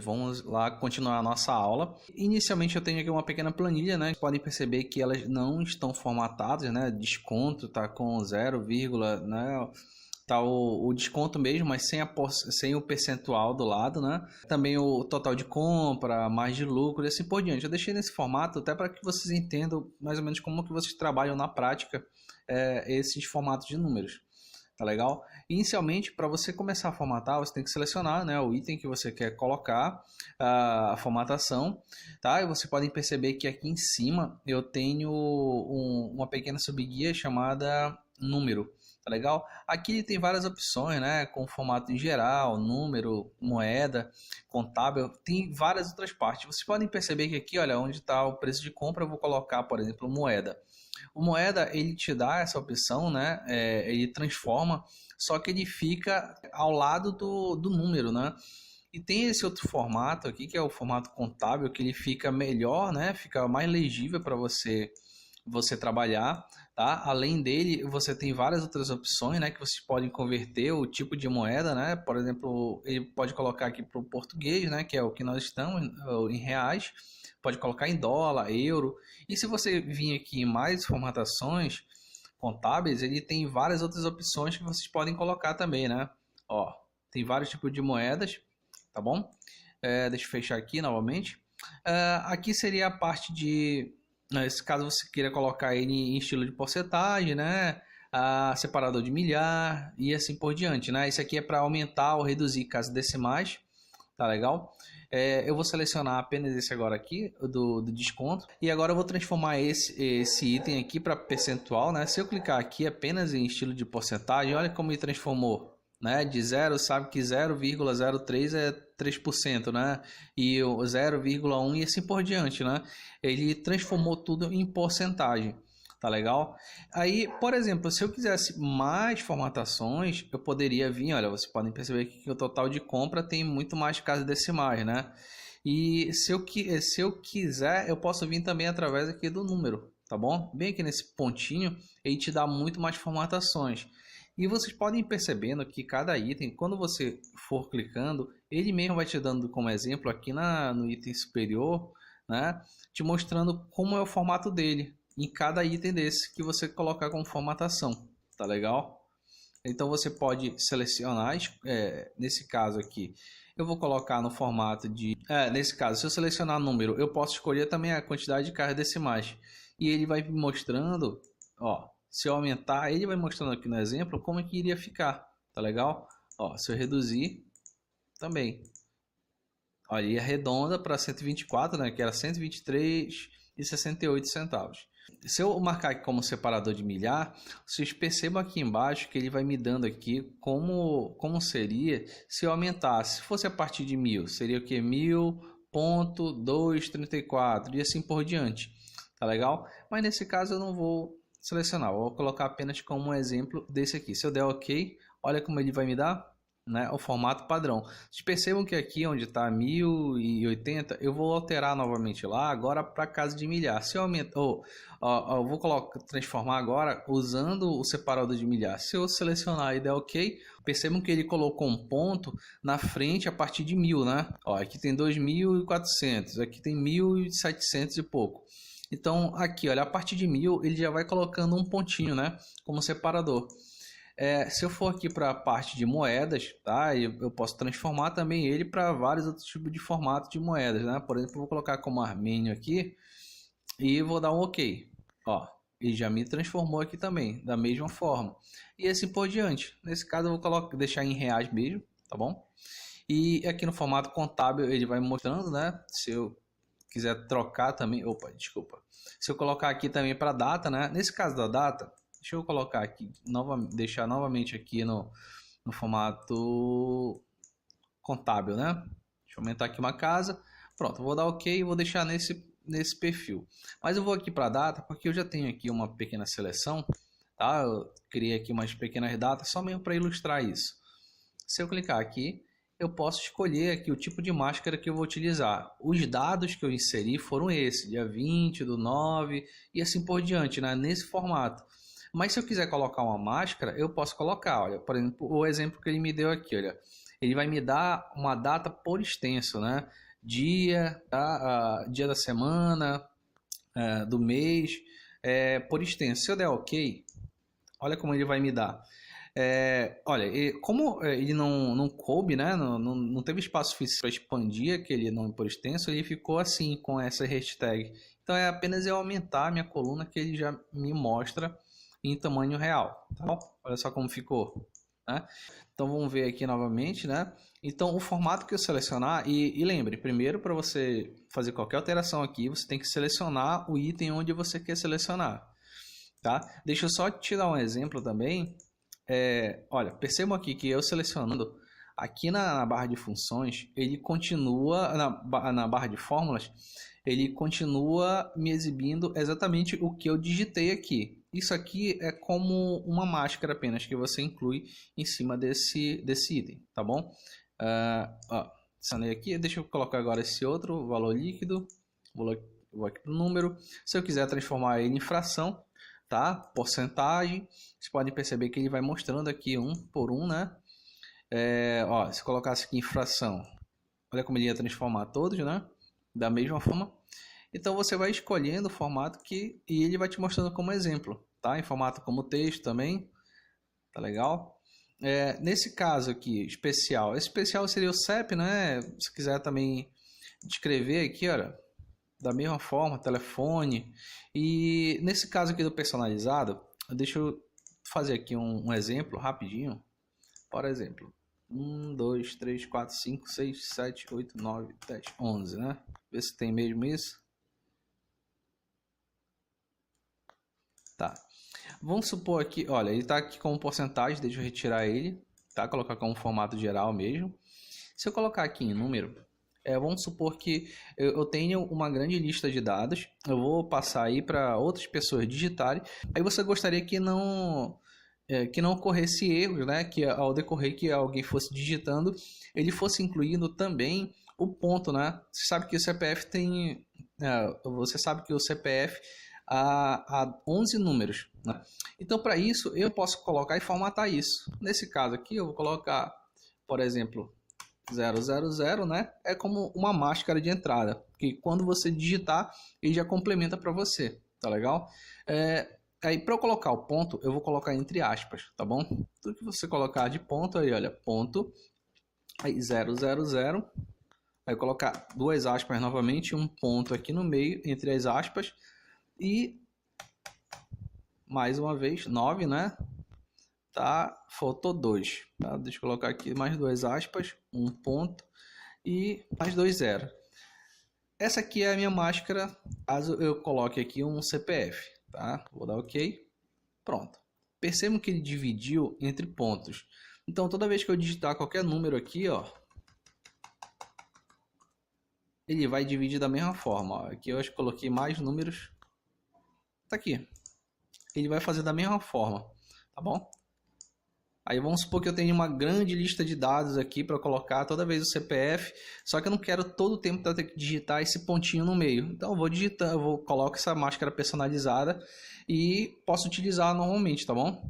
Vamos lá continuar a nossa aula. Inicialmente eu tenho aqui uma pequena planilha, né? Podem perceber que elas não estão formatadas, né? Desconto tá com 0, né? Tá o desconto mesmo, mas sem o percentual do lado, né? Também o total de compra, margem de lucro e assim por diante. Eu deixei nesse formato até para que vocês entendam mais ou menos como que vocês trabalham na prática esses formatos de números. Tá legal? Inicialmente, para você começar a formatar, você tem que selecionar, né, o item que você quer colocar, a formatação, tá? E você podem perceber que aqui em cima eu tenho uma pequena subguia chamada número, tá legal? Aqui tem várias opções, né, com formato em geral, número, moeda, contábil, tem várias outras partes. Vocês podem perceber que aqui, olha, onde está o preço de compra, eu vou colocar, por exemplo, moeda. O moeda, ele te dá essa opção, né? Ele transforma, só que ele fica ao lado do número, né? E tem esse outro formato aqui, que é o formato contábil, que ele fica melhor, né? Fica mais legível para você trabalhar, tá? Além dele, você tem várias outras opções, né? Que vocês podem converter o tipo de moeda, né? Por exemplo, ele pode colocar aqui para o português, né? Que é o que nós estamos, em reais. Pode colocar em dólar, euro. E se você vir aqui em mais formatações contábeis, ele tem várias outras opções que vocês podem colocar também, né? Ó, tem vários tipos de moedas, tá bom? Deixa eu fechar aqui novamente. Aqui seria a parte de, nesse caso você queira colocar ele em estilo de porcentagem, né? Separador de milhar e assim por diante, né? Isso aqui é para aumentar ou reduzir casas decimais, tá legal? Eu vou selecionar apenas esse agora aqui, do desconto. E agora eu vou transformar esse item aqui para percentual, né? Se eu clicar aqui apenas em estilo de porcentagem, olha como ele transformou. Né? De 0, sabe que 0,03 é 3%, né? E o 0,1 e assim por diante, né? Ele transformou tudo em porcentagem. Tá legal? Aí, por exemplo, se eu quisesse mais formatações, eu poderia vir, olha, vocês podem perceber que o total de compra tem muito mais casas decimais, né? E se eu quiser, eu posso vir também através aqui do número, tá bom? Bem aqui nesse pontinho, ele te dá muito mais formatações. E vocês podem ir percebendo que cada item, quando você for clicando, ele mesmo vai te dando como exemplo aqui no item superior, né? Te mostrando como é o formato dele em cada item desse que você colocar como formatação, tá legal? Então você pode selecionar, nesse caso aqui, eu vou colocar no formato de, nesse caso, se eu selecionar número, eu posso escolher também a quantidade de casas decimais e ele vai me mostrando, ó, se eu aumentar, ele vai mostrando aqui no exemplo como é que iria ficar, tá legal? Ó, se eu reduzir, também, olha, ia arredonda para 124, né, que era 123,68 centavos. Se eu marcar aqui como separador de milhar, vocês percebam aqui embaixo que ele vai me dando aqui como seria se eu aumentasse. Se fosse a partir de 1000, seria o que? 1000,234 e assim por diante. Tá legal? Mas nesse caso eu não vou selecionar, eu vou colocar apenas como um exemplo desse aqui. Se eu der OK, olha como ele vai me dar, né, o formato padrão. Vocês percebam que aqui onde está 1080, eu vou alterar novamente lá agora para casa de milhar. Se eu aumentar, eu vou transformar agora usando o separador de milhar. Se eu selecionar e der OK, percebam que ele colocou um ponto na frente a partir de 1000, né? Ó, aqui tem 2400, aqui tem 1700 e pouco. Então aqui, olha, a partir de 1000 ele já vai colocando um pontinho, né, como separador. Se eu for aqui para a parte de moedas, tá? Eu posso transformar também ele para vários outros tipos de formato de moedas, né? Por exemplo, eu vou colocar como armênio aqui e vou dar um OK. Ó, ele já me transformou aqui também, da mesma forma. E assim por diante. Nesse caso eu vou deixar em reais mesmo, tá bom? E aqui no formato contábil ele vai me mostrando, né? Se eu quiser trocar também, desculpa. Se eu colocar aqui também para data, né? Nesse caso da data, deixa eu colocar aqui, deixar novamente aqui no formato contábil, né? Deixa eu aumentar aqui uma casa. Pronto, vou dar OK e vou deixar nesse perfil. Mas eu vou aqui para a data porque eu já tenho aqui uma pequena seleção, tá? Eu criei aqui umas pequenas datas só mesmo para ilustrar isso. Se eu clicar aqui, eu posso escolher aqui o tipo de máscara que eu vou utilizar. Os dados que eu inseri foram esses, dia 20/9 e assim por diante, né? Nesse formato. Mas se eu quiser colocar uma máscara, eu posso colocar, olha, por exemplo, o exemplo que ele me deu aqui, olha. ele vai me dar uma data por extenso, né? Dia, tá? Dia da semana, do mês, por extenso. Se eu der OK, olha como ele vai me dar. Olha, como ele não coube, né? Não teve espaço suficiente para expandir aquele nome por extenso, ele ficou assim com essa hashtag. Então é apenas eu aumentar a minha coluna que ele já me mostra em tamanho real. Tá bom? Olha só como ficou. Né? Então vamos ver aqui novamente, né? Então o formato que eu selecionar, e lembre, primeiro para você fazer qualquer alteração aqui, você tem que selecionar o item onde você quer selecionar. Tá? Deixa eu só te dar um exemplo também. Olha, percebam aqui que eu selecionando aqui na barra de funções, ele continua, na barra de fórmulas, ele continua me exibindo exatamente o que eu digitei aqui. Isso aqui é como uma máscara apenas que você inclui em cima desse item, tá bom? Selecionei aqui, deixa eu colocar agora esse outro valor líquido, vou aqui para o número. Se eu quiser transformar ele em fração, tá? Porcentagem, vocês podem perceber que ele vai mostrando aqui um por um, né? Se colocasse aqui em fração, olha como ele ia transformar todos, né? Da mesma forma. Então você vai escolhendo o formato e ele vai te mostrando como exemplo, tá? Em formato como texto também, tá legal? Nesse caso aqui, especial, esse especial seria o CEP, né? Se quiser também descrever aqui, olha, da mesma forma, telefone. E nesse caso aqui do personalizado, deixa eu fazer aqui um exemplo rapidinho. Por exemplo, 1, 2, 3, 4, 5, 6, 7, 8, 9, 10, 11, né? Ver se tem mesmo isso. Tá. Vamos supor aqui, olha, ele está aqui como porcentagem, deixa eu retirar ele, tá? Colocar como formato geral mesmo. Se eu colocar aqui em número, vamos supor que eu tenho uma grande lista de dados, eu vou passar aí para outras pessoas digitarem, aí você gostaria que não ocorresse erros, né? Que ao decorrer que alguém fosse digitando, ele fosse incluindo também o ponto, né? Você sabe que o CPF tem, há 11 números, né? Então para isso eu posso colocar e formatar isso. Nesse caso aqui eu vou colocar, por exemplo, 000, né? É como uma máscara de entrada, que quando você digitar, ele já complementa para você, tá legal? Aí para eu colocar o ponto, eu vou colocar entre aspas, tá bom? Tudo que você colocar de ponto aí, olha, ponto, aí 000, aí colocar duas aspas novamente, um ponto aqui no meio, entre as aspas, e mais uma vez, 9, né? Tá, faltou 2, tá? Deixa eu colocar aqui mais duas aspas, um ponto e mais 2 zeros. Essa aqui é a minha máscara, caso eu coloque aqui um CPF, tá? Vou dar OK. Pronto. Percebam que ele dividiu entre pontos. Então, toda vez que eu digitar qualquer número aqui, ó, ele vai dividir da mesma forma. Ó. Aqui eu acho que coloquei mais números. Tá aqui. Ele vai fazer da mesma forma, tá bom? Aí vamos supor que eu tenho uma grande lista de dados aqui para colocar toda vez o CPF, só que eu não quero todo o tempo ter que digitar esse pontinho no meio. Então eu vou digitar, coloco essa máscara personalizada e posso utilizar normalmente, tá bom?